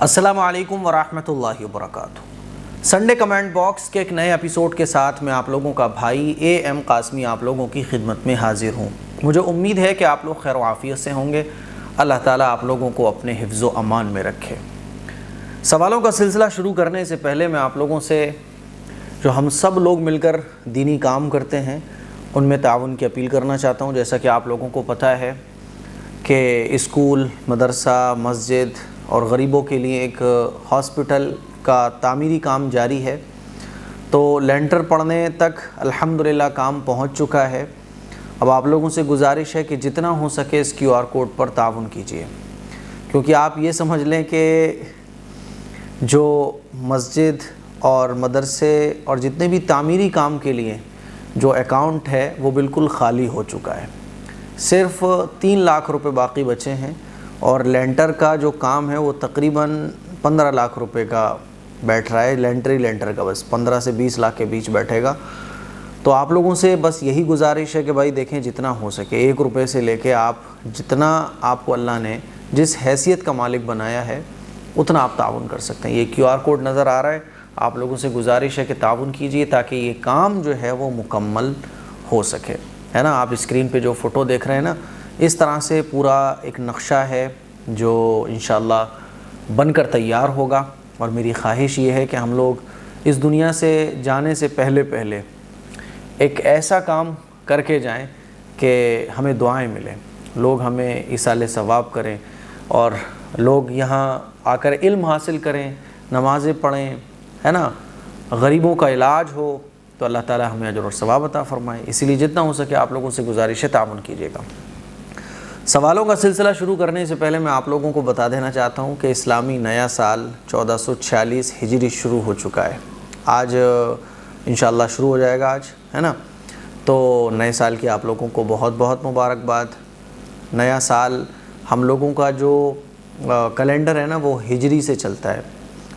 السلام علیکم ورحمۃ اللہ وبرکاتہ۔ سنڈے کمنٹ باکس کے ایک نئے ایپیسوڈ کے ساتھ میں آپ لوگوں کا بھائی اے ایم قاسمی آپ لوگوں کی خدمت میں حاضر ہوں۔ مجھے امید ہے کہ آپ لوگ خیر و عافیت سے ہوں گے۔ اللہ تعالیٰ آپ لوگوں کو اپنے حفظ و امان میں رکھے۔ سوالوں کا سلسلہ شروع کرنے سے پہلے میں آپ لوگوں سے جو ہم سب لوگ مل کر دینی کام کرتے ہیں ان میں تعاون کی اپیل کرنا چاہتا ہوں۔ جیسا کہ آپ لوگوں کو پتہ ہے کہ اسکول، مدرسہ، مسجد اور غریبوں کے لیے ایک ہاسپٹل کا تعمیری کام جاری ہے، تو لینٹر پڑنے تک الحمدللہ کام پہنچ چکا ہے۔ اب آپ لوگوں سے گزارش ہے کہ جتنا ہو سکے اس QR کوڈ پر تعاون کیجیے، کیونکہ آپ یہ سمجھ لیں کہ جو مسجد اور مدرسے اور جتنے بھی تعمیری کام کے لیے جو اکاؤنٹ ہے وہ بالکل خالی ہو چکا ہے۔ صرف 3 لاکھ روپے باقی بچے ہیں اور لینٹر کا جو کام ہے وہ تقریباً 15 لاکھ روپے کا بیٹھ رہا ہے۔ لینٹر کا بس 15 سے 20 لاکھ کے بیچ بیٹھے گا۔ تو آپ لوگوں سے بس یہی گزارش ہے کہ بھائی دیکھیں جتنا ہو سکے 1 روپے سے لے کے آپ جتنا آپ کو اللہ نے جس حیثیت کا مالک بنایا ہے اتنا آپ تعاون کر سکتے ہیں۔ یہ QR کوڈ نظر آ رہا ہے، آپ لوگوں سے گزارش ہے کہ تعاون کیجئے تاکہ یہ کام جو ہے وہ مکمل ہو سکے، ہے نا۔ آپ اسکرین پہ جو فوٹو دیکھ رہے ہیں نا، اس طرح سے پورا ایک نقشہ ہے جو انشاءاللہ بن کر تیار ہوگا، اور میری خواہش یہ ہے کہ ہم لوگ اس دنیا سے جانے سے پہلے ایک ایسا کام کر کے جائیں کہ ہمیں دعائیں ملیں، لوگ ہمیں ایصال ثواب کریں، اور لوگ یہاں آ کر علم حاصل کریں، نمازیں پڑھیں، ہے نا، غریبوں کا علاج ہو، تو اللہ تعالی ہمیں اجر اور ثواب عطا فرمائے۔ اسی لیے جتنا ہو سکے آپ لوگوں سے گزارش ہے تعاون کیجیے گا۔ سوالوں کا سلسلہ شروع کرنے سے پہلے میں آپ لوگوں کو بتا دینا چاہتا ہوں کہ اسلامی نیا سال 1446 ہجری شروع ہو چکا ہے۔ آج انشاءاللہ شروع ہو جائے گا، آج ہے نا۔ تو نئے سال کی آپ لوگوں کو بہت بہت مبارکباد۔ نیا سال ہم لوگوں کا جو کیلنڈر ہے نا وہ ہجری سے چلتا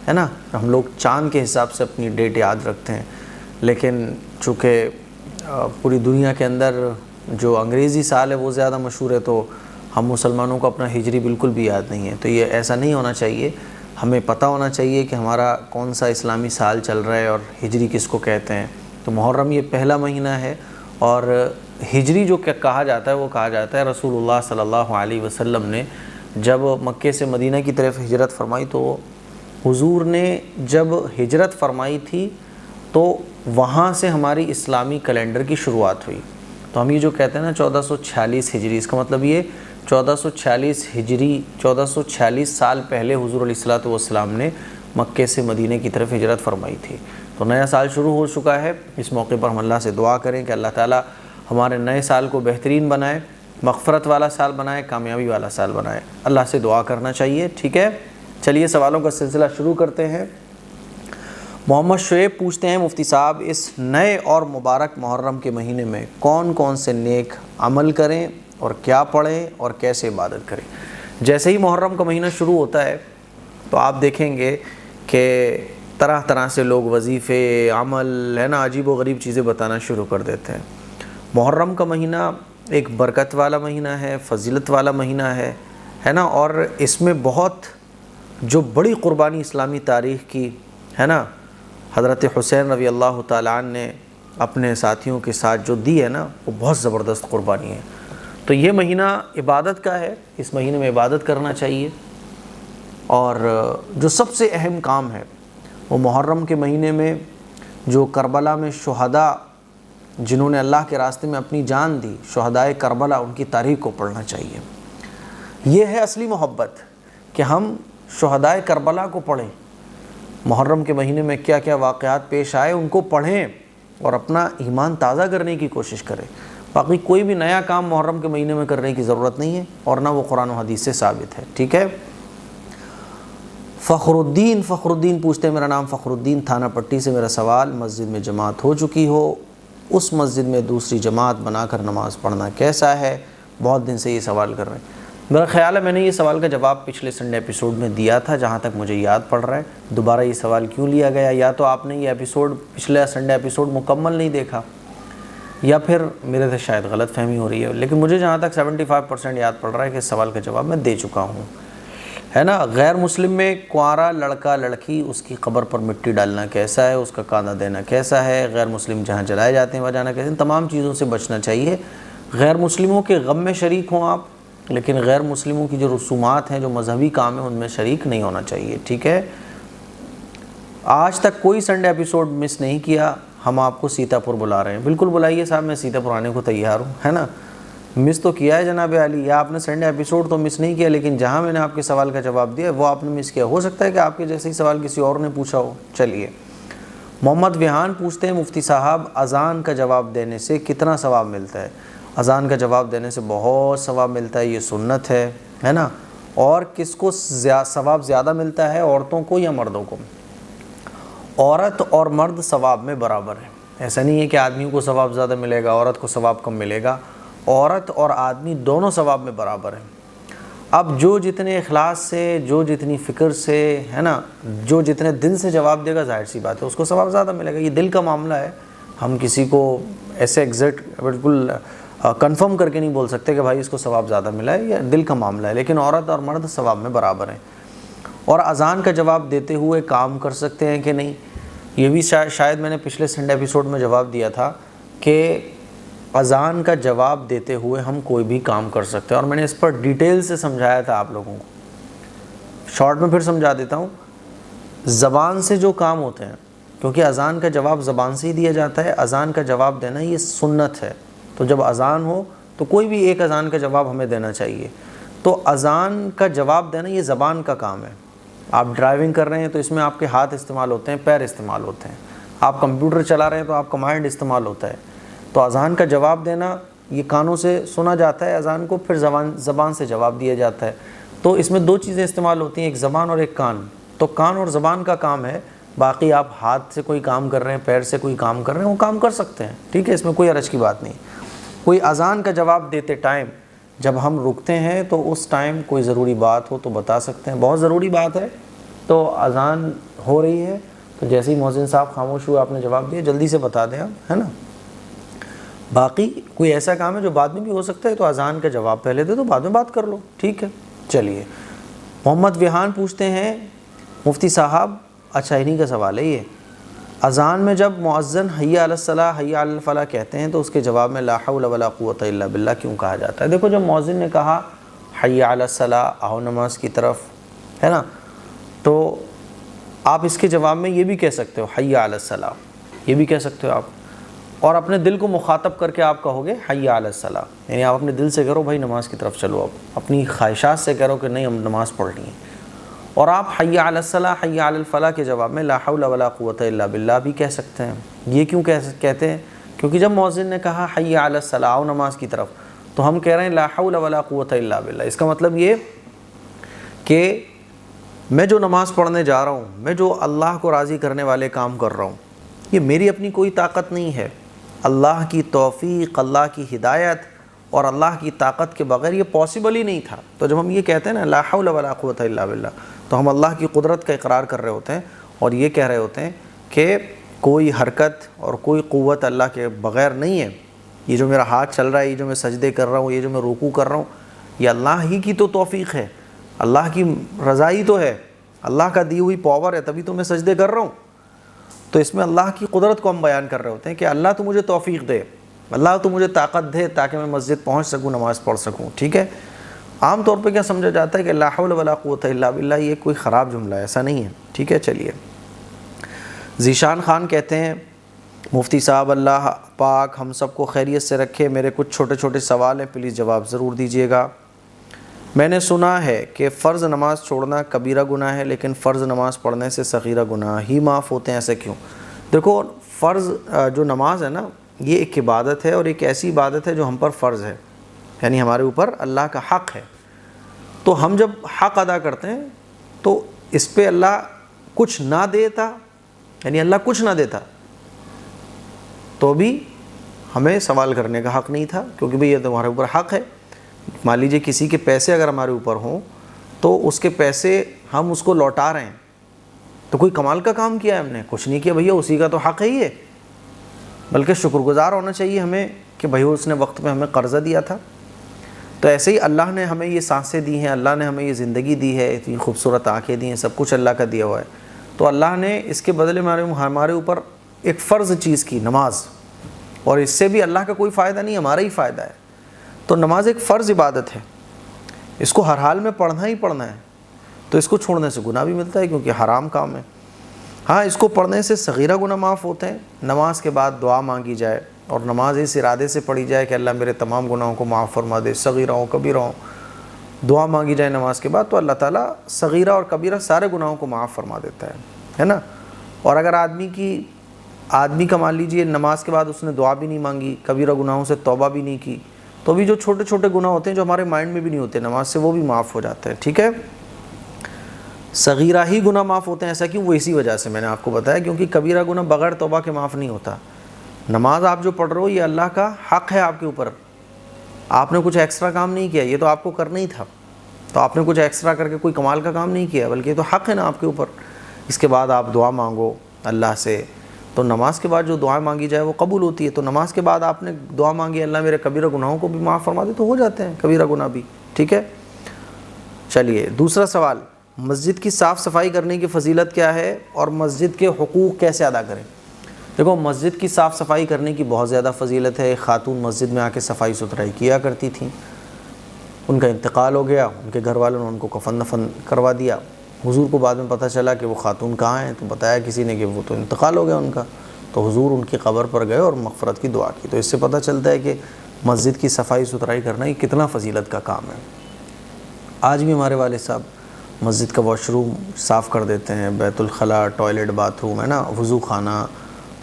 ہے نا۔ ہم لوگ چاند کے حساب سے اپنی ڈیٹ یاد رکھتے ہیں، لیکن چونکہ پوری دنیا کے اندر جو انگریزی سال ہے وہ زیادہ مشہور ہے، تو ہم مسلمانوں کو اپنا ہجری بالکل بھی یاد نہیں ہے۔ تو یہ ایسا نہیں ہونا چاہیے، ہمیں پتہ ہونا چاہیے کہ ہمارا کون سا اسلامی سال چل رہا ہے اور ہجری کس کو کہتے ہیں۔ تو محرم یہ پہلا مہینہ ہے، اور ہجری جو کہا جاتا ہے وہ کہا جاتا ہے رسول اللہ صلی اللہ علیہ وسلم نے جب مکے سے مدینہ کی طرف ہجرت فرمائی، تو حضور نے جب ہجرت فرمائی تھی تو وہاں سے ہماری اسلامی کیلنڈر کی شروعات ہوئی۔ تو ہم یہ جو کہتے ہیں نا 1446 ہجری، اس کا مطلب یہ 1446 ہجری 1446 سال پہلے حضور علیہ الصلوۃ والسلام نے مکے سے مدینہ کی طرف ہجرت فرمائی تھی۔ تو نیا سال شروع ہو چکا ہے۔ اس موقع پر ہم اللہ سے دعا کریں کہ اللہ تعالیٰ ہمارے نئے سال کو بہترین بنائے، مغفرت والا سال بنائے، کامیابی والا سال بنائے۔ اللہ سے دعا کرنا چاہیے، ٹھیک ہے۔ چلیے سوالوں کا سلسلہ شروع کرتے ہیں۔ محمد شعیب پوچھتے ہیں، مفتی صاحب اس نئے اور مبارک محرم کے مہینے میں کون کون سے نیک عمل کریں اور کیا پڑھیں اور کیسے عبادت کریں؟ جیسے ہی محرم کا مہینہ شروع ہوتا ہے تو آپ دیکھیں گے کہ طرح طرح سے لوگ وظیفے، عمل، ہے نا، عجیب و غریب چیزیں بتانا شروع کر دیتے ہیں۔ محرم کا مہینہ ایک برکت والا مہینہ ہے، فضیلت والا مہینہ ہے نا، اور اس میں بہت جو بڑی قربانی اسلامی تاریخ کی ہے نا، حضرت حسین رضی اللہ تعالیٰ عنہ نے اپنے ساتھیوں کے ساتھ جو دی ہے نا، وہ بہت زبردست قربانی ہے۔ تو یہ مہینہ عبادت کا ہے، اس مہینے میں عبادت کرنا چاہیے، اور جو سب سے اہم کام ہے وہ محرم کے مہینے میں جو کربلا میں شہداء جنہوں نے اللہ کے راستے میں اپنی جان دی، شہدائے کربلا، ان کی تاریخ کو پڑھنا چاہیے۔ یہ ہے اصلی محبت کہ ہم شہدائے کربلا کو پڑھیں، محرم کے مہینے میں کیا کیا واقعات پیش آئے ان کو پڑھیں اور اپنا ایمان تازہ کرنے کی کوشش کریں۔ باقی کوئی بھی نیا کام محرم کے مہینے میں کرنے کی ضرورت نہیں ہے، اور نہ وہ قرآن و حدیث سے ثابت ہے، ٹھیک ہے۔ فخر الدین پوچھتے ہیں، میرا نام فخر الدین، تھانہ پٹی سے، میرا سوال، مسجد میں جماعت ہو چکی ہو، اس مسجد میں دوسری جماعت بنا کر نماز پڑھنا کیسا ہے؟ بہت دن سے یہ سوال کر رہے ہیں۔ میرا خیال ہے میں نے یہ سوال کا جواب پچھلے سنڈے ایپیسوڈ میں دیا تھا، جہاں تک مجھے یاد پڑ رہا ہے۔ دوبارہ یہ سوال کیوں لیا گیا؟ یا تو آپ نے یہ ایپیسوڈ پچھلے سنڈے ایپیسوڈ مکمل نہیں دیکھا، یا پھر میرے سے شاید غلط فہمی ہو رہی ہے، لیکن مجھے جہاں تک 75% یاد پڑ رہا ہے کہ اس سوال کا جواب میں دے چکا ہوں، ہے نا. غیر مسلم میں کنوارا لڑکا لڑکی اس کی قبر پر مٹی ڈالنا کیسا ہے, اس کا کاندھا دینا کیسا ہے, غیر مسلم جہاں جلائے جاتے ہیں وہاں جانا کیسے, ان تمام چیزوں سے بچنا چاہیے. غیر مسلموں کے غم میں شریک ہوں آپ, لیکن غیر مسلموں کی جو رسومات ہیں, جو مذہبی کام ہیں, ان میں شریک نہیں ہونا چاہیے. ٹھیک ہے. آج تک کوئی سنڈے ایپیسوڈ مس نہیں کیا. ہم آپ کو سیتاپور بلا رہے ہیں, بالکل بلائیے صاحب, میں سیتاپور آنے کو تیار ہوں, ہے نا. مس تو کیا ہے جناب عالی, یا آپ نے سنڈے ایپیسوڈ تو مس نہیں کیا, لیکن جہاں میں نے آپ کے سوال کا جواب دیا وہ آپ نے مس کیا. ہو سکتا ہے کہ آپ کے جیسے ہی سوال کسی اور نے پوچھا ہو. چلیے. محمد ویہان پوچھتے ہیں, مفتی صاحب اذان کا جواب دینے سے کتنا ثواب ملتا ہے؟ اذان کا جواب دینے سے بہت ثواب ملتا ہے, یہ سنت ہے نا. اور کس کو ثواب زیادہ ملتا ہے, عورتوں کو یا مردوں کو؟ عورت اور مرد ثواب میں برابر ہے. ایسا نہیں ہے کہ آدمی کو ثواب زیادہ ملے گا, عورت کو ثواب کم ملے گا. عورت اور آدمی دونوں ثواب میں برابر ہیں. اب جو جتنے اخلاص سے, جو جتنی فکر سے, ہے نا, جو جتنے دل سے جواب دے گا, ظاہر سی بات ہے اس کو ثواب زیادہ ملے گا. یہ دل کا معاملہ ہے. ہم کسی کو ایسے ایگزیکٹ بالکل کنفرم کر کے نہیں بول سکتے کہ بھائی اس کو ثواب زیادہ ملا ہے, یہ دل کا معاملہ ہے. لیکن عورت اور مرد ثواب میں برابر ہیں. اور اذان کا جواب دیتے ہوئے کام کر سکتے ہیں کہ نہیں, یہ بھی شاید میں نے پچھلے سنڈے ایپیسوڈ میں جواب دیا تھا کہ اذان کا جواب دیتے ہوئے ہم کوئی بھی کام کر سکتے ہیں, اور میں نے اس پر ڈیٹیل سے سمجھایا تھا آپ لوگوں کو. شارٹ میں پھر سمجھا دیتا ہوں. زبان سے جو کام ہوتے ہیں, کیونکہ اذان کا جواب زبان سے ہی دیا جاتا ہے, اذان کا جواب دینا یہ سنت ہے. تو جب اذان ہو تو کوئی بھی ایک اذان کا جواب ہمیں دینا چاہیے. تو اذان کا جواب دینا یہ زبان کا کام ہے. آپ ڈرائیونگ کر رہے ہیں تو اس میں آپ کے ہاتھ استعمال ہوتے ہیں, پیر استعمال ہوتے ہیں. آپ کمپیوٹر چلا رہے ہیں تو آپ کا مائنڈ استعمال ہوتا ہے. تو اذان کا جواب دینا یہ کانوں سے سنا جاتا ہے اذان کو, پھر زبان سے جواب دیا جاتا ہے. تو اس میں دو چیزیں استعمال ہوتی ہیں, ایک زبان اور ایک کان. تو کان اور زبان کا کام ہے. باقی آپ ہاتھ سے کوئی کام کر رہے ہیں, پیر سے کوئی کام کر رہے ہیں, وہ کام کر سکتے ہیں. ٹھیک ہے, اس میں کوئی حرج کی بات نہیں. کوئی اذان کا جواب دیتے ٹائم جب ہم رکتے ہیں تو اس ٹائم کوئی ضروری بات ہو تو بتا سکتے ہیں. بہت ضروری بات ہے تو اذان ہو رہی ہے تو جیسے ہی مؤذن صاحب خاموش ہوئے آپ نے جواب دیا, جلدی سے بتا دیں آپ, ہے نا. باقی کوئی ایسا کام ہے جو بعد میں بھی ہو سکتا ہے تو اذان کا جواب پہلے دے دو, بعد میں بات کر لو. ٹھیک ہے. چلیے. محمد ویہان پوچھتے ہیں, مفتی صاحب, اچھا انہی کا سوال ہے یہ, اذان میں جب مؤذن حی علی الصلاۃ حی علی الفلاح کہتے ہیں تو اس کے جواب میں لا حول ولا قوۃ الا باللہ کیوں کہا جاتا ہے؟ دیکھو, جب مؤذن نے کہا حی علی الصلاۃ, آؤ نماز کی طرف, ہے نا, تو آپ اس کے جواب میں یہ بھی کہہ سکتے ہو حی علی الصلاۃ, یہ بھی کہہ سکتے ہو آپ. اور اپنے دل کو مخاطب کر کے آپ کہو گے حی علی الصلاۃ, یعنی آپ اپنے دل سے کہو بھائی نماز کی طرف چلو. آپ اپنی خواہشات سے کہو کہ نہیں ہم نماز پڑھنی ہے. اور آپ حی علی الصلاۃ حی علی الفلاح کے جواب میں لا حول ولا قوۃ الا باللہ بھی کہہ سکتے ہیں. یہ کیوں کہتے ہیں؟ کیونکہ جب مؤذن نے کہا حی علی الصلاۃ, آؤ نماز کی طرف, تو ہم کہہ رہے ہیں لا حول ولا قوۃ الا باللہ. اس کا مطلب یہ کہ میں جو نماز پڑھنے جا رہا ہوں, میں جو اللہ کو راضی کرنے والے کام کر رہا ہوں, یہ میری اپنی کوئی طاقت نہیں ہے. اللہ کی توفیق, اللہ کی ہدایت اور اللہ کی طاقت کے بغیر یہ پاسبل ہی نہیں تھا. تو جب ہم یہ کہتے ہیں نا لا حول ولا قوۃ الا باللہ, تو ہم اللہ کی قدرت کا اقرار کر رہے ہوتے ہیں اور یہ کہہ رہے ہوتے ہیں کہ کوئی حرکت اور کوئی قوت اللہ کے بغیر نہیں ہے. یہ جو میرا ہاتھ چل رہا ہے, یہ جو میں سجدے کر رہا ہوں, یہ جو میں رکوع کر رہا ہوں, یہ اللہ ہی کی تو توفیق ہے, اللہ کی رضا ہی تو ہے, اللہ کا دی ہوئی پاور ہے, تبھی تو میں سجدے کر رہا ہوں. تو اس میں اللہ کی قدرت کو ہم بیان کر رہے ہوتے ہیں کہ اللہ تو مجھے توفیق دے, اللہ تو مجھے طاقت دے تاکہ میں مسجد پہنچ سکوں, نماز پڑھ سکوں. ٹھیک ہے. عام طور پہ کیا سمجھا جاتا ہے کہ لا حول ولا قوۃ الا باللہ یہ کوئی خراب جملہ ہے, ایسا نہیں ہے. ٹھیک ہے. چلیے. ذیشان خان کہتے ہیں, مفتی صاحب اللہ پاک ہم سب کو خیریت سے رکھے, میرے کچھ چھوٹے چھوٹے سوال ہیں, پلیز جواب ضرور دیجیے گا. میں نے سنا ہے کہ فرض نماز چھوڑنا کبیرہ گناہ ہے, لیکن فرض نماز پڑھنے سے صغیرہ گناہ ہی معاف ہوتے ہیں, ایسے کیوں؟ دیکھو, فرض جو نماز ہے نا, یہ ایک عبادت ہے اور ایک ایسی عبادت ہے جو ہم پر فرض ہے, یعنی ہمارے اوپر اللہ کا حق ہے. تو ہم جب حق ادا کرتے ہیں تو اس پہ اللہ کچھ نہ دیتا, یعنی اللہ کچھ نہ دیتا تو بھی ہمیں سوال کرنے کا حق نہیں تھا, کیونکہ بھئی یہ تمہارے اوپر حق ہے. مان لیجیے کسی کے پیسے اگر ہمارے اوپر ہوں تو اس کے پیسے ہم اس کو لوٹا رہے ہیں, تو کوئی کمال کا کام کیا ہے ہم نے؟ کچھ نہیں کیا بھیا, اسی کا تو حق ہے ہی ہے. بلکہ شکر گزار ہونا چاہیے ہمیں کہ بھئی اس نے وقت پہ ہمیں قرضہ دیا تھا. تو ایسے ہی اللہ نے ہمیں یہ سانسیں دی ہیں، اللہ نے ہمیں یہ زندگی دی ہے، اتنی خوبصورت آنکھیں دی ہیں، سب کچھ اللہ کا دیا ہوا ہے، تو اللہ نے اس کے بدلے ہمارے اوپر ایک فرض چیز کی، نماز، اور اس سے بھی اللہ کا کوئی فائدہ نہیں، ہمارا ہی فائدہ ہے۔ تو نماز ایک فرض عبادت ہے، اس کو ہر حال میں پڑھنا ہی پڑھنا ہے، تو اس کو چھوڑنے سے گناہ بھی ملتا ہے کیونکہ حرام کام ہے۔ ہاں، اس کو پڑھنے سے صغیرہ گناہ معاف ہوتے ہیں، نماز کے بعد دعا مانگی جائے اور نماز اس ارادے سے پڑھی جائے کہ اللہ میرے تمام گناہوں کو معاف فرما دے، صغیرہ ہوں کبیرہ ہوں، دعا مانگی جائے نماز کے بعد، تو اللہ تعالیٰ صغیرہ اور کبیرہ سارے گناہوں کو معاف فرما دیتا ہے نا۔ اور اگر آدمی کا مان لیجئے نماز کے بعد اس نے دعا بھی نہیں مانگی، کبیرہ گناہوں سے توبہ بھی نہیں کی، تو بھی جو چھوٹے چھوٹے گناہ ہوتے ہیں جو ہمارے مائنڈ میں بھی نہیں ہوتے، نماز سے وہ بھی معاف ہو جاتے ہیں، ٹھیک ہے۔ صغیرہ ہی گناہ معاف ہوتے ہیں، ایسا کیوں؟ وہ اسی وجہ سے میں نے آپ کو بتایا، کیونکہ کبیرہ گناہ بغیر توبہ کے معاف نہیں ہوتا۔ نماز آپ جو پڑھ رہے ہو یہ اللہ کا حق ہے آپ کے اوپر، آپ نے کچھ ایکسٹرا کام نہیں کیا، یہ تو آپ کو کرنا ہی تھا، تو آپ نے کچھ ایکسٹرا کر کے کوئی کمال کا کام نہیں کیا، بلکہ یہ تو حق ہے نا آپ کے اوپر۔ اس کے بعد آپ دعا مانگو اللہ سے، تو نماز کے بعد جو دعا مانگی جائے وہ قبول ہوتی ہے، تو نماز کے بعد آپ نے دعا مانگی اللہ میرے کبیرہ گناہوں کو بھی معاف فرما دے، تو ہو جاتے ہیں کبیرہ گناہ بھی، ٹھیک ہے۔ چلیے دوسرا سوال، مسجد کی صاف صفائی کرنے کی فضیلت کیا ہے اور مسجد کے حقوق کیسے ادا کریں؟ دیکھو، مسجد کی صاف صفائی کرنے کی بہت زیادہ فضیلت ہے۔ ایک خاتون مسجد میں آ کے صفائی ستھرائی کیا کرتی تھیں، ان کا انتقال ہو گیا، ان کے گھر والوں نے ان کو کفن دفن کروا دیا۔ حضور کو بعد میں پتہ چلا کہ وہ خاتون کہاں ہیں، تو بتایا کسی نے کہ وہ تو انتقال ہو گیا ان کا، تو حضور ان کی قبر پر گئے اور مغفرت کی دعا کی۔ تو اس سے پتہ چلتا ہے کہ مسجد کی صفائی ستھرائی کرنا یہ کتنا فضیلت کا کام ہے۔ آج بھی ہمارے والد صاحب مسجد کا واش روم صاف کر دیتے ہیں، بیت الخلاء، ٹوائلٹ، باتھ روم ہے نا، وضو خانہ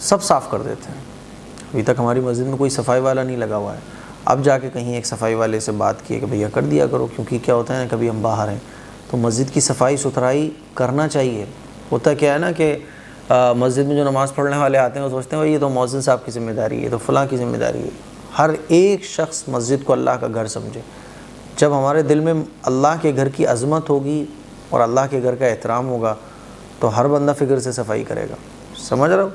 سب صاف کر دیتے ہیں۔ ابھی تک ہماری مسجد میں کوئی صفائی والا نہیں لگا ہوا ہے۔ اب جا کے کہیں ایک صفائی والے سے بات کی کہ بھیا کر دیا کرو، کیونکہ کیا ہوتا ہے نا، کبھی ہم باہر ہیں تو مسجد کی صفائی ستھرائی کرنا چاہیے۔ ہوتا کیا ہے نا کہ مسجد میں جو نماز پڑھنے والے آتے ہیں وہ سوچتے ہیں یہ تو مؤذن صاحب کی ذمہ داری ہے، یہ تو فلاں کی ذمہ داری ہے۔ ہر ایک شخص مسجد کو اللہ کا گھر سمجھے۔ جب ہمارے دل میں اللہ کے گھر کی عظمت ہوگی اور اللہ کے گھر کا احترام ہوگا تو ہر بندہ فکر سے صفائی کرے گا، سمجھ رہے ہو؟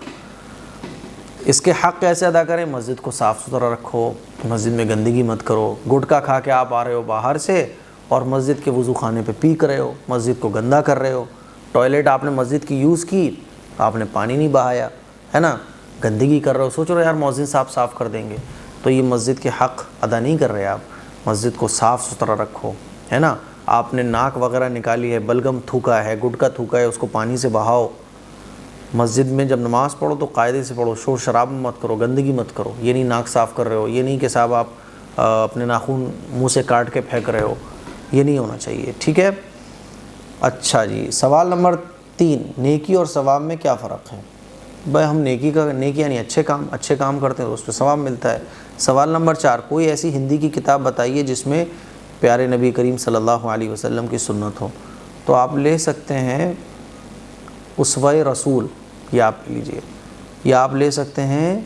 اس کے حق کیسے ادا کریں؟ مسجد کو صاف ستھرا رکھو، مسجد میں گندگی مت کرو۔ گٹکا کھا کے آپ آ رہے ہو باہر سے اور مسجد کے وضو خانے پہ پی کر رہے ہو، مسجد کو گندا کر رہے ہو۔ ٹوائلٹ آپ نے مسجد کی یوز کی، آپ نے پانی نہیں بہایا، ہے نا، گندگی کر رہے ہو، سوچ رہے ہو یار مؤذن صاحب صاف کر دیں گے، تو یہ مسجد کے حق ادا نہیں کر رہے آپ۔ مسجد کو صاف ستھرا رکھو، ہے نا۔ آپ نے ناک وغیرہ نکالی ہے، بلگم تھوکا ہے، گٹکا تھوکا ہے، اس کو پانی سے بہاؤ۔ مسجد میں جب نماز پڑھو تو قاعدے سے پڑھو، شور شراب مت کرو، گندگی مت کرو۔ یہ نہیں ناک صاف کر رہے ہو، یہ نہیں کہ صاحب آپ اپنے ناخن منہ سے کاٹ کے پھینک رہے ہو، یہ نہیں ہونا چاہیے، ٹھیک ہے۔ اچھا جی، سوال نمبر 3، نیکی اور ثواب میں کیا فرق ہے؟ بھائی ہم نیکی یعنی اچھے کام کرتے ہیں تو اس پہ ثواب ملتا ہے۔ سوال نمبر 4، کوئی ایسی ہندی کی کتاب بتائیے جس میں پیارے نبی کریم صلی اللہ علیہ وسلم کی سنت ہو۔ تو آپ لے سکتے ہیں اسوہ رسول، یہ آپ لیجئے، یا آپ لے سکتے ہیں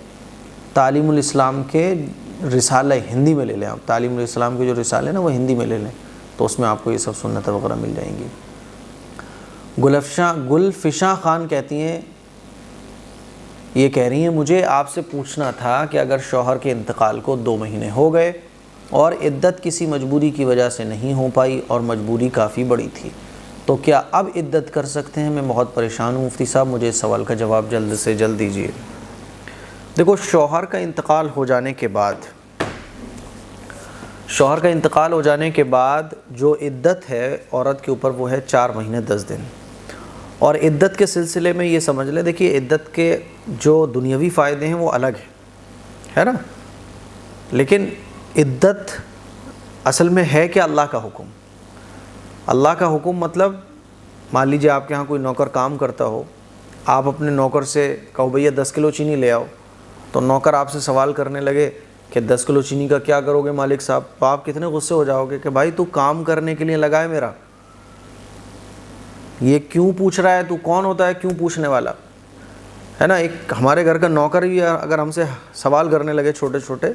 تعلیم الاسلام کے رسالہ، ہندی میں لے لیں آپ، تعلیم الاسلام کے جو رسالے ہیں نا وہ ہندی میں لے لیں، تو اس میں آپ کو یہ سب سنتیں وغیرہ مل جائیں گی۔ گلفشاں خان کہتی ہیں، یہ کہہ رہی ہیں مجھے آپ سے پوچھنا تھا کہ اگر شوہر کے انتقال کو 2 مہینے ہو گئے اور عدت کسی مجبوری کی وجہ سے نہیں ہو پائی اور مجبوری کافی بڑی تھی تو کیا اب عدت کر سکتے ہیں؟ میں بہت پریشان ہوں مفتی صاحب، مجھے اس سوال کا جواب جلد سے جلد دیجیے۔ دیکھو، شوہر کا انتقال ہو جانے کے بعد جو عدت ہے عورت کے اوپر وہ ہے 4 مہینے 10 دن۔ اور عدت کے سلسلے میں یہ سمجھ لیں، دیکھیے عدت کے جو دنیاوی فائدے ہیں وہ الگ ہیں، ہے نا، لیکن عدت اصل میں ہے کہ اللہ کا حکم۔ اللہ کا حکم مطلب مان لیجیے آپ کے ہاں کوئی نوکر کام کرتا ہو، آپ اپنے نوکر سے کہو بھیا 10 کلو چینی لے آؤ، تو نوکر آپ سے سوال کرنے لگے کہ 10 کلو چینی کا کیا کرو گے مالک صاحب، تو آپ کتنے غصے ہو جاؤ گے کہ بھائی تو کام کرنے کے لیے لگا ہے میرا، یہ کیوں پوچھ رہا ہے، تو کون ہوتا ہے کیوں پوچھنے والا، ہے نا۔ ایک ہمارے گھر کا نوکر بھی اگر ہم سے سوال کرنے لگے چھوٹے چھوٹے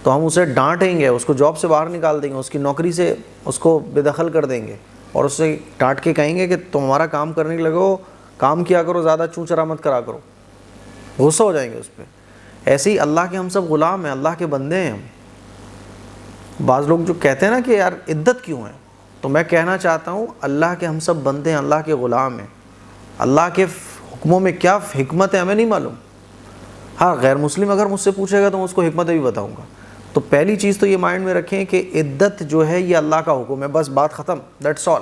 تو ہم اسے ڈانٹیں گے، اس کو جاب سے باہر نکال دیں گے، اس کی نوکری سے اس کو بے دخل کر دیں گے اور اس سے ڈانٹ کے کہیں گے کہ تم ہمارا کام کرنے کے لگو، کام کیا کرو، زیادہ چونچرا مت کرا کرو، غصہ ہو جائیں گے اس پہ۔ ایسے ہی اللہ کے ہم سب غلام ہیں، اللہ کے بندے ہیں ہم، بعض لوگ جو کہتے ہیں نا کہ یار عدت کیوں ہے، تو میں کہنا چاہتا ہوں اللہ کے ہم سب بندے ہیں، اللہ کے غلام ہیں، اللہ کے حکموں میں کیا حکمت ہے ہمیں نہیں معلوم. ہاں غیر مسلم اگر مجھ سے پوچھے گا تو میں اس کو حکمت بھی بتاؤں گا. تو پہلی چیز تو یہ مائنڈ میں رکھیں کہ عدت جو ہے یہ اللہ کا حکم ہے، بس بات ختم، دیٹس آل.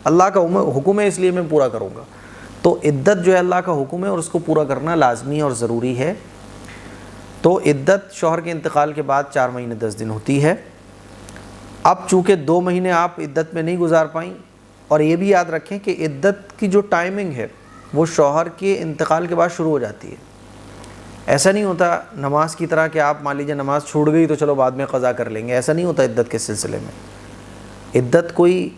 اللہ کا حکم ہے اس لیے میں پورا کروں گا. تو عدت جو ہے اللہ کا حکم ہے اور اس کو پورا کرنا لازمی اور ضروری ہے. تو عدت شوہر کے انتقال کے بعد 4 مہینے 10 دن ہوتی ہے. اب چونکہ 2 مہینے آپ عدت میں نہیں گزار پائیں، اور یہ بھی یاد رکھیں کہ عدت کی جو ٹائمنگ ہے وہ شوہر کے انتقال کے بعد شروع ہو جاتی ہے. ایسا نہیں ہوتا نماز کی طرح کہ آپ مان لیجیے نماز چھوٹ گئی تو چلو بعد میں قضا کر لیں گے، ایسا نہیں ہوتا عدت کے سلسلے میں. عدت کوئی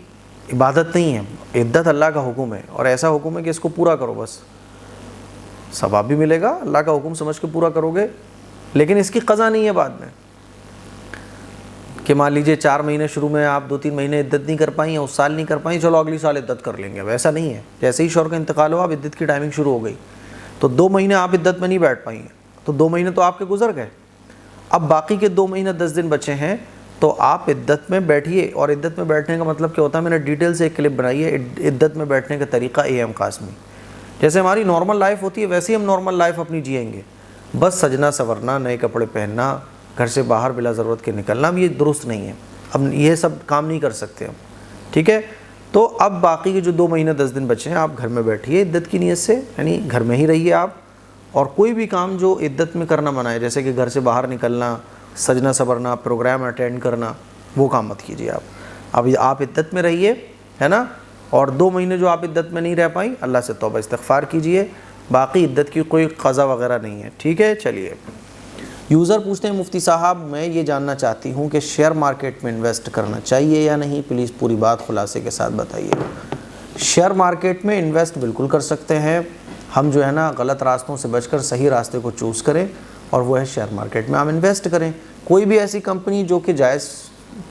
عبادت نہیں ہے، عدت اللہ کا حکم ہے، اور ایسا حکم ہے کہ اس کو پورا کرو، بس ثواب بھی ملے گا، اللہ کا حکم سمجھ کے پورا کرو گے. لیکن اس کی قضا نہیں ہے بعد میں کہ مان لیجیے 4 مہینے شروع میں آپ 2-3 مہینے عدت نہیں کر پائیں یا اس سال نہیں کر پائیں، چلو اگلی سال عدت کر لیں گے. اب ایسا نہیں ہے، جیسے ہی شوہر کا انتقال ہوا اب عدت کی ٹائمنگ شروع ہو گئی، تو 2 مہینے آپ عدت میں نہیں بیٹھ پائیں گے، تو 2 مہینے تو آپ کے گزر گئے. اب باقی کے 2 مہینے 10 دن بچے ہیں، تو آپ عدت میں بیٹھیے. اور عدت میں بیٹھنے کا مطلب کیا ہوتا ہے، میں نے ڈیٹیل سے ایک کلپ بنائی ہے عدت میں بیٹھنے کا طریقہ اے.ایم. قاسمی. جیسے ہماری نارمل لائف ہوتی ہے ویسے ہی ہم نارمل لائف اپنی جئیں گے، بس سجنا سورنا، نئے کپڑے پہننا، گھر سے باہر بلا ضرورت کے نکلنا، اب یہ درست نہیں ہے. اب یہ سب کام نہیں کر سکتے ہم، ٹھیک ہے. تو اب باقی کے جو 2 مہینے 10 دن بچے ہیں آپ گھر میں بیٹھیے عدت کی نیت سے، یعنی گھر میں ہی رہیے آپ. اور کوئی بھی کام جو عدت میں کرنا منع ہے، جیسے کہ گھر سے باہر نکلنا، سجنا سورنا، پروگرام اٹینڈ کرنا، وہ کام مت کیجیے آپ. اب آپ عدت میں رہیے، ہے نا. اور 2 مہینے جو آپ عدت میں نہیں رہ پائیں اللہ سے توبہ استغفار کیجیے. باقی عدت کی کوئی قضا وغیرہ نہیں ہے، ٹھیک ہے. چلیے یوزر پوچھتے ہیں مفتی صاحب میں یہ جاننا چاہتی ہوں کہ شیئر مارکیٹ میں انویسٹ کرنا چاہیے یا نہیں، پلیز پوری بات خلاصے کے ساتھ بتائیے. شیئر مارکیٹ میں انویسٹ بالکل کر سکتے ہیں. ہم جو ہے نا غلط راستوں سے بچ کر صحیح راستے کو چوز کریں، اور وہ ہے شیئر مارکیٹ میں ہم انویسٹ کریں. کوئی بھی ایسی کمپنی جو کہ جائز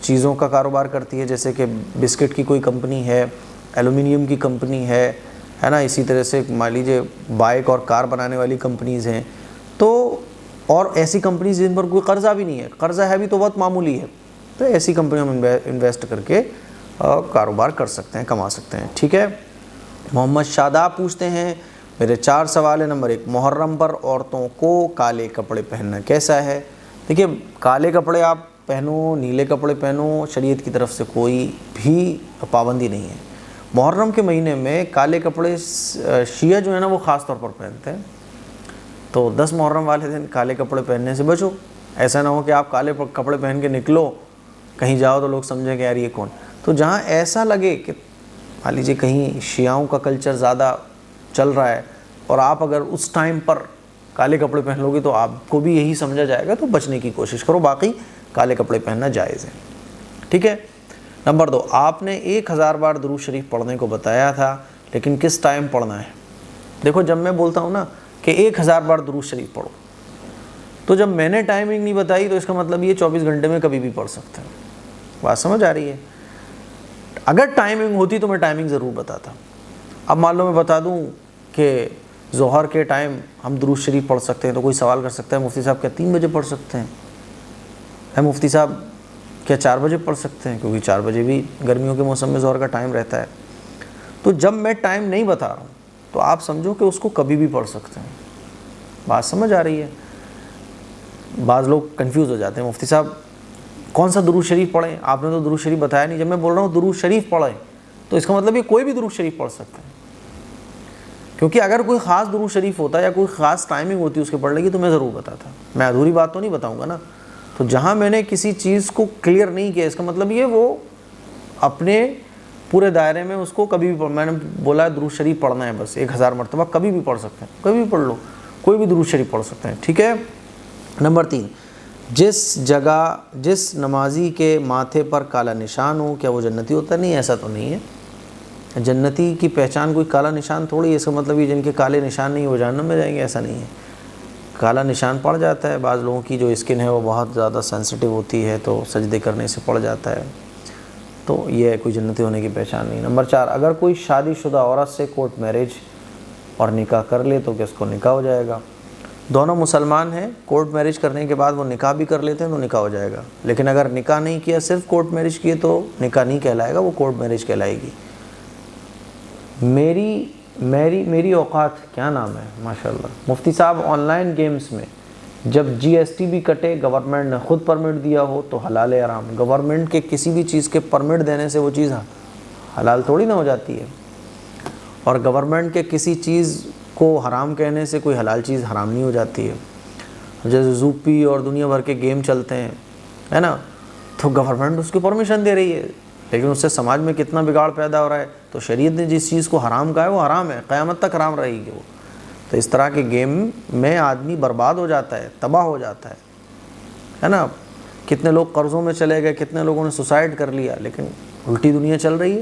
چیزوں کا کاروبار کرتی ہے، جیسے کہ بسکٹ کی کوئی کمپنی ہے، ایلومینیم کی کمپنی ہے نا، اسی طرح سے مان لیجیے بائک اور کار بنانے والی کمپنیز ہیں، تو اور ایسی کمپنیز جن پر کوئی قرضہ بھی نہیں ہے، قرضہ ہے بھی تو بہت معمولی ہے، تو ایسی کمپنیوں میں انویسٹ کر کے کاروبار کر سکتے ہیں، کما سکتے ہیں، ٹھیک ہے. محمد شاداب پوچھتے ہیں میرے 4 سوال ہیں. نمبر 1، محرم پر عورتوں کو کالے کپڑے پہننا کیسا ہے؟ دیکھیے کالے کپڑے آپ پہنو، نیلے کپڑے پہنو، شریعت کی طرف سے کوئی بھی پابندی نہیں ہے. محرم کے مہینے میں کالے کپڑے شیعہ جو ہے نا وہ خاص طور پر پہنتے ہیں، تو 10 محرم والے دن کالے کپڑے پہننے سے بچو. ایسا نہ ہو کہ آپ کالے کپڑے پہن کے نکلو کہیں جاؤ تو لوگ سمجھیں کہ یار یہ کون. تو جہاں ایسا لگے کہ مان لیجیے کہیں شیعوں کا کلچر زیادہ چل رہا ہے اور آپ اگر اس ٹائم پر کالے کپڑے پہن لو گے تو آپ کو بھی یہی سمجھا جائے گا، تو بچنے کی کوشش کرو. باقی کالے کپڑے پہننا جائز ہے، ٹھیک ہے. نمبر 2، آپ نے 1000 بار درود شریف پڑھنے کو بتایا تھا، لیکن کس ٹائم پڑھنا ہے؟ دیکھو جب میں بولتا ہوں نا کہ 1000 بار درود شریف پڑھو، تو جب میں نے ٹائمنگ نہیں بتائی تو اس کا مطلب یہ 24 گھنٹے میں کبھی بھی پڑھ سکتے ہیں. بات سمجھ آ رہی ہے؟ اگر ٹائمنگ ہوتی تو میں ٹائمنگ ضرور بتاتا. اب مان لو میں بتا دوں کہ ظہر کے ٹائم ہم درود شریف پڑھ سکتے ہیں، تو کوئی سوال کر سکتا ہے مفتی صاحب کیا 3 بجے پڑھ سکتے ہیں؟ ہے مفتی صاحب کیا 4 بجے پڑھ سکتے ہیں؟ کیونکہ 4 بجے بھی گرمیوں کے موسم میں ظہر کا ٹائم رہتا ہے. تو جب میں ٹائم نہیں بتا رہا ہوں تو آپ سمجھو کہ اس کو کبھی بھی پڑھ سکتے ہیں. بات سمجھ آ رہی ہے؟ بعض لوگ کنفیوز ہو جاتے ہیں مفتی صاحب کون سا درود شریف پڑھیں، آپ نے تو درود شریف بتایا نہیں. جب میں بول رہا ہوں درود شریف پڑھیں تو اس کا مطلب یہ کوئی بھی درود شریف پڑھ سکتے ہیں، کیونکہ اگر کوئی خاص درود شریف ہوتا یا کوئی خاص ٹائمنگ ہوتی اس کے پڑھنے کی تو میں ضرور بتاتا. میں ادھوری بات تو نہیں بتاؤں گا نا. تو جہاں میں نے کسی چیز کو کلیئر نہیں کیا اس کا مطلب یہ وہ اپنے پورے دائرے میں اس کو کبھی بھی میں نے بولا درود شریف پڑھنا ہے بس 1000 مرتبہ، کبھی بھی پڑھ سکتے ہیں، کبھی بھی پڑھ لو، کوئی بھی درود شریف پڑھ سکتے ہیں، ٹھیک ہے. نمبر 3، جس نمازی کے ماتھے پر کالا نشان ہو کیا وہ جنتی ہوتا ہے؟ نہیں، ایسا تو نہیں ہے. جنتی کی پہچان کوئی کالا نشان تھوڑی ہے. اس کا مطلب یہ جن کے کالے نشان نہیں وہ جہنم میں جائیں گے، ایسا نہیں ہے. کالا نشان پڑ جاتا ہے. بعض لوگوں کی جو اسکن ہے وہ بہت زیادہ سینسٹیو ہوتی ہے تو سجدے کرنے سے پڑ جاتا ہے، تو یہ کوئی جنتی ہونے کی پہچان نہیں. نمبر 4، اگر کوئی شادی شدہ عورت سے کورٹ میرج اور نکاح کر لے تو کیا اس کو نکاح ہو جائے گا؟ دونوں مسلمان ہیں، کورٹ میرج کرنے کے بعد وہ نکاح بھی کر لیتے ہیں تو نکاح ہو جائے گا، لیکن اگر نکاح نہیں کیا، صرف کورٹ میرج کیے تو نکاح نہیں کہلائے گا، وہ کورٹ میرج کہلائے گی۔ میری اوقات، کیا نام ہے ماشاءاللہ، مفتی صاحب آن لائن گیمز میں جب جی ایس ٹی بھی کٹے، گورنمنٹ نے خود پرمٹ دیا ہو تو حلال ہے حرام؟ گورنمنٹ کے کسی بھی چیز کے پرمٹ دینے سے وہ چیز حلال تھوڑی نہ ہو جاتی ہے، اور گورنمنٹ کے کسی چیز کو حرام کہنے سے کوئی حلال چیز حرام نہیں ہو جاتی ہے۔ جیسے زوپی اور دنیا بھر کے گیم چلتے ہیں، ہے نا، تو گورنمنٹ اس کی پرمیشن دے رہی ہے، لیکن اس سے سماج میں کتنا بگاڑ پیدا ہو رہا ہے۔ تو شریعت نے جس چیز کو حرام کہا ہے وہ حرام ہے، قیامت تک حرام رہے گی وہ۔ تو اس طرح کے گیم میں آدمی برباد ہو جاتا ہے، تباہ ہو جاتا ہے نا۔ کتنے لوگ قرضوں میں چلے گئے، کتنے لوگوں نے سوسائڈ کر لیا، لیکن الٹی دنیا چل رہی ہے،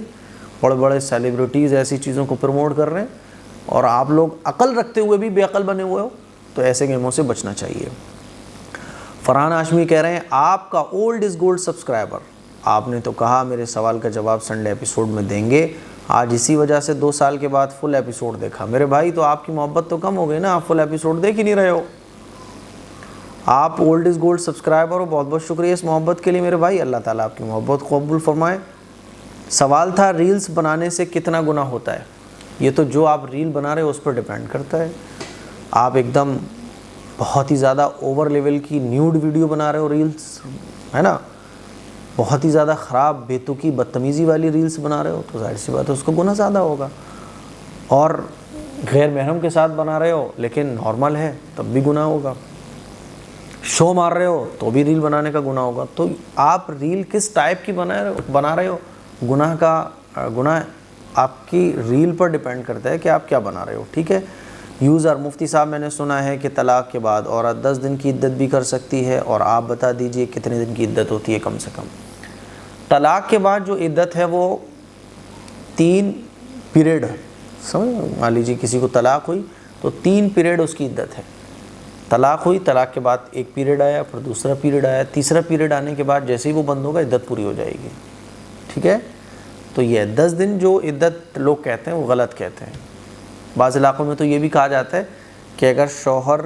بڑے بڑے سیلیبریٹیز ایسی چیزوں کو پروموٹ کر رہے ہیں، اور آپ لوگ عقل رکھتے ہوئے بھی بے عقل بنے ہوئے ہو، تو ایسے گیموں سے بچنا چاہیے۔ فرحان ہاشمی کہہ رہے ہیں آپ کا اولڈ از گولڈ سبسکرائبر، آپ نے تو کہا میرے سوال کا جواب سنڈے ایپیسوڈ میں دیں گے، آج اسی وجہ سے 2 سال کے بعد فل ایپیسوڈ دیکھا۔ میرے بھائی تو آپ کی محبت تو کم ہو گئی نا، آپ فل ایپیسوڈ دیکھ ہی نہیں رہے ہو۔ آپ اولڈ از گولڈ سبسکرائبر ہو، بہت بہت شکریہ اس محبت کے لیے میرے بھائی، اللہ تعالیٰ آپ کی محبت کو قبول فرمائے۔ سوال تھا ریلز بنانے سے کتنا گناہ ہوتا ہے؟ یہ تو جو آپ ریل بنا رہے ہو اس پر ڈیپینڈ کرتا ہے۔ آپ ایک دم بہت ہی زیادہ اوور لیول کی نیوڈ ویڈیو بنا رہے ہو، ریلز، ہے نا، بہت ہی زیادہ خراب بے تکی بدتمیزی والی ریلز بنا رہے ہو تو ظاہر سی بات ہے اس کو گناہ زیادہ ہوگا، اور غیر محرم کے ساتھ بنا رہے ہو لیکن نارمل ہے تب بھی گناہ ہوگا، شو مار رہے ہو تو بھی ریل بنانے کا گناہ ہوگا۔ تو آپ ریل کس ٹائپ کی بنا رہے ہو، گناہ آپ کی ریل پر ڈیپینڈ کرتا ہے کہ آپ کیا بنا رہے ہو، ٹھیک ہے۔ یوزر مفتی صاحب میں نے سنا ہے کہ طلاق کے بعد عورت 10 دن کی عدت بھی کر سکتی ہے، اور آپ بتا دیجئے کتنے دن کی عدت ہوتی ہے کم سے کم؟ طلاق کے بعد جو عدت ہے وہ 3 پیریڈ، سمجھ، مان لیجیے کسی کو طلاق ہوئی تو 3 پیریڈ اس کی عدت ہے۔ طلاق ہوئی، طلاق کے بعد ایک پیریڈ آیا، پھر دوسرا پیریڈ آیا، تیسرا پیریڈ آنے کے بعد جیسے ہی وہ بند ہوگا عدت پوری ہو جائے گی، ٹھیک ہے۔ تو یہ 10 دن جو عدت لوگ کہتے ہیں وہ غلط کہتے ہیں۔ بعض علاقوں میں تو یہ بھی کہا جاتا ہے کہ اگر شوہر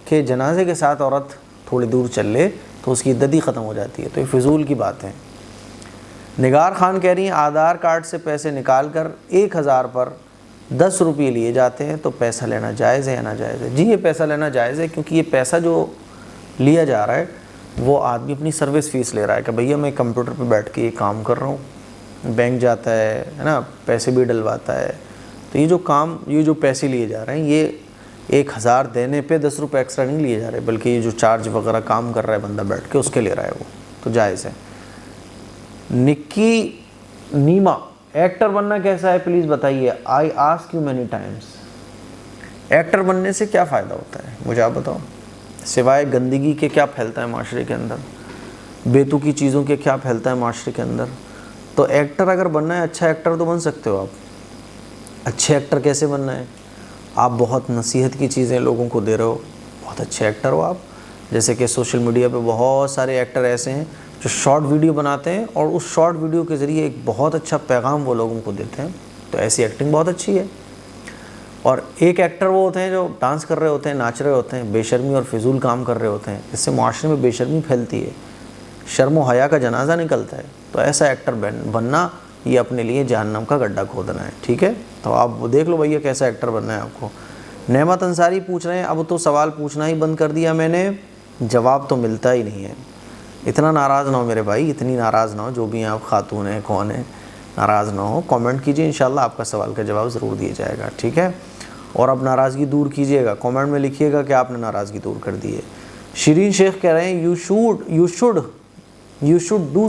کے جنازے کے ساتھ عورت تھوڑی دور چل لے تو اس کی عدت ہی ختم ہو جاتی ہے، تو یہ فضول کی بات ہے۔ نگار خان کہہ رہی ہیں آدھار کارڈ سے پیسے نکال کر 1000 پر 10 روپے لیے جاتے ہیں تو پیسہ لینا جائز ہے یا ناجائز ہے؟ جی یہ پیسہ لینا جائز ہے، کیونکہ یہ پیسہ جو لیا جا رہا ہے وہ آدمی اپنی سروس فیس لے رہا ہے کہ بھیا میں کمپیوٹر پہ بیٹھ کے یہ کام کر رہا ہوں، بینک جاتا ہے نا، پیسے بھی ڈلواتا ہے، تو یہ جو پیسے لیے جا رہے ہیں یہ 1000 دینے پہ 10 روپے ایکسٹرا نہیں لیے جا رہے، بلکہ یہ جو چارج وغیرہ کام کر رہا ہے بندہ بیٹھ کے اس کے لے رہا ہے وہ، تو جائز ہے۔ نکی نیما ایکٹر بننا کیسا ہے پلیز بتائیے، I ask you many Times. Actor بننے سے کیا فائدہ ہوتا ہے مجھے آپ بتاؤ، سوائے گندگی کے کیا پھیلتا ہے معاشرے کے اندر، بیتوکی چیزوں کے کیا پھیلتا ہے معاشرے کے اندر؟ تو ایکٹر اگر بننا ہے، اچھا ایکٹر تو بن سکتے ہو آپ۔ اچھے ایکٹر کیسے بننا ہے؟ آپ بہت نصیحت کی چیزیں لوگوں کو دے رہے ہو، بہت اچھے ایکٹر ہو آپ۔ جیسے کہ سوشل میڈیا پہ بہت سارے ایکٹر ایسے ہیں جو شارٹ ویڈیو بناتے ہیں اور اس شارٹ ویڈیو کے ذریعے ایک بہت اچھا پیغام وہ لوگوں کو دیتے ہیں، تو ایسی ایکٹنگ بہت اچھی ہے۔ اور ایک ایکٹر وہ ہوتے ہیں جو ڈانس کر رہے ہوتے ہیں، ناچ رہے ہوتے ہیں، بے شرمی اور فضول کام کر رہے ہوتے ہیں، اس سے معاشرے میں بے شرمی پھیلتی ہے، شرم و حیا کا جنازہ نکلتا ہے، تو ایسا ایکٹر بننا یہ اپنے لیے جہنم کا گڈھا کھودنا ہے، ٹھیک ہے۔ تو آپ وہ دیکھ لو بھیا کیسا ایکٹر بننا ہے آپ کو۔ نعمت انصاری پوچھ رہے ہیں اب تو سوال پوچھنا ہی بند کر دیا میں نے، جواب تو ملتا ہی نہیں ہے۔ اتنا ناراض نہ ہو میرے بھائی، اتنی ناراض نہ ہو، جو بھی ہیں آپ خاتون ہیں کون ہیں، ناراض نہ ہو، کامنٹ کیجئے، انشاءاللہ آپ کا سوال کا جواب ضرور دیا جائے گا، ٹھیک ہے۔ اور اب ناراضگی دور کیجئے گا، کامنٹ میں لکھیے گا کہ آپ نے ناراضگی دور کر دی ہے۔ شیرین شیخ کہہ رہے ہیں you should do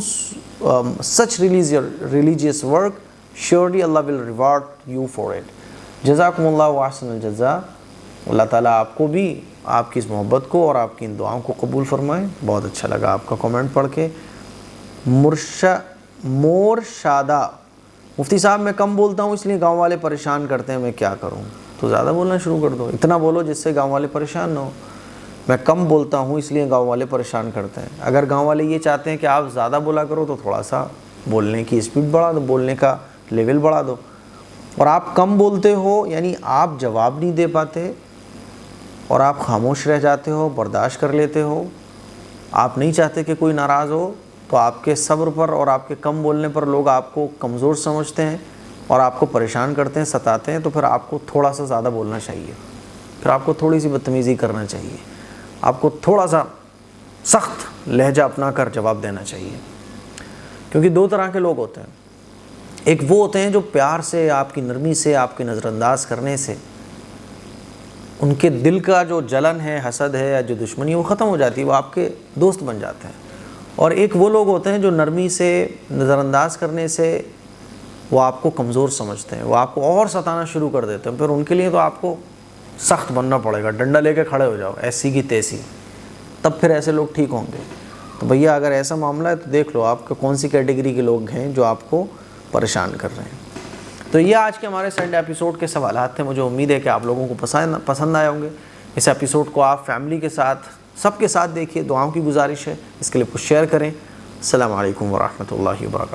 such religious work, surely Allah will reward you for it. جزاکم اللہ احسن الجزاء، اللہ تعالیٰ آپ کو بھی، آپ کی اس محبت کو اور آپ کی ان دعاؤں کو قبول فرمائے۔ بہت اچھا لگا آپ کا کامنٹ پڑھ کے۔ مورشادہ مفتی صاحب میں کم بولتا ہوں اس لیے گاؤں والے پریشان کرتے ہیں، میں کیا کروں؟ تو زیادہ بولنا شروع کر دو، اتنا بولو جس سے گاؤں والے پریشان نہ ہو۔ میں کم بولتا ہوں اس لیے گاؤں والے پریشان کرتے ہیں، اگر گاؤں والے یہ چاہتے ہیں کہ آپ زیادہ بولا کرو تو تھوڑا سا بولنے کی اسپیڈ بڑھا دو، بولنے کا لیول بڑھا دو۔ اور آپ کم بولتے ہو یعنی آپ جواب نہیں دے پاتے، اور آپ خاموش رہ جاتے ہو، برداشت کر لیتے ہو، آپ نہیں چاہتے کہ کوئی ناراض ہو، تو آپ کے صبر پر اور آپ کے کم بولنے پر لوگ آپ کو کمزور سمجھتے ہیں اور آپ کو پریشان کرتے ہیں، ستاتے ہیں. تو پھر آپ کو تھوڑا سا زیادہ بولنا چاہیے، پھر آپ کو تھوڑی سی بدتمیزی کرنا چاہیے، آپ کو تھوڑا سا سخت لہجہ اپنا کر جواب دینا چاہیے. کیونکہ دو طرح کے لوگ ہوتے ہیں. ایک وہ ہوتے ہیں جو پیار سے، آپ کی نرمی سے، آپ کے نظر انداز کرنے سے ان کے دل کا جو جلن ہے، حسد ہے یا جو دشمنی ہے وہ ختم ہو جاتی ہے، وہ آپ کے دوست بن جاتے ہیں. اور ایک وہ لوگ ہوتے ہیں جو نرمی سے، نظر انداز کرنے سے وہ آپ کو کمزور سمجھتے ہیں، وہ آپ کو اور ستانا شروع کر دیتے ہیں. پھر ان کے لیے تو آپ کو سخت بننا پڑے گا، ڈنڈا لے کے کھڑے ہو جاؤ ایسی کی تیسی، تب پھر ایسے لوگ ٹھیک ہوں گے. تو بھیا اگر ایسا معاملہ ہے تو دیکھ لو آپ کون سی کیٹیگری کے لوگ ہیں جو آپ کو پریشان کر رہے ہیں. تو یہ آج کے ہمارے سنڈے ایپیسوڈ کے سوالات تھے. مجھے امید ہے کہ آپ لوگوں کو پسند آئے ہوں گے. اس ایپیسوڈ کو آپ فیملی کے ساتھ، سب کے ساتھ دیکھیے. دعاؤں کی گزارش ہے، اس کے لیے کچھ شیئر کریں. السلام علیکم ورحمۃ اللہ وبرکاتہ.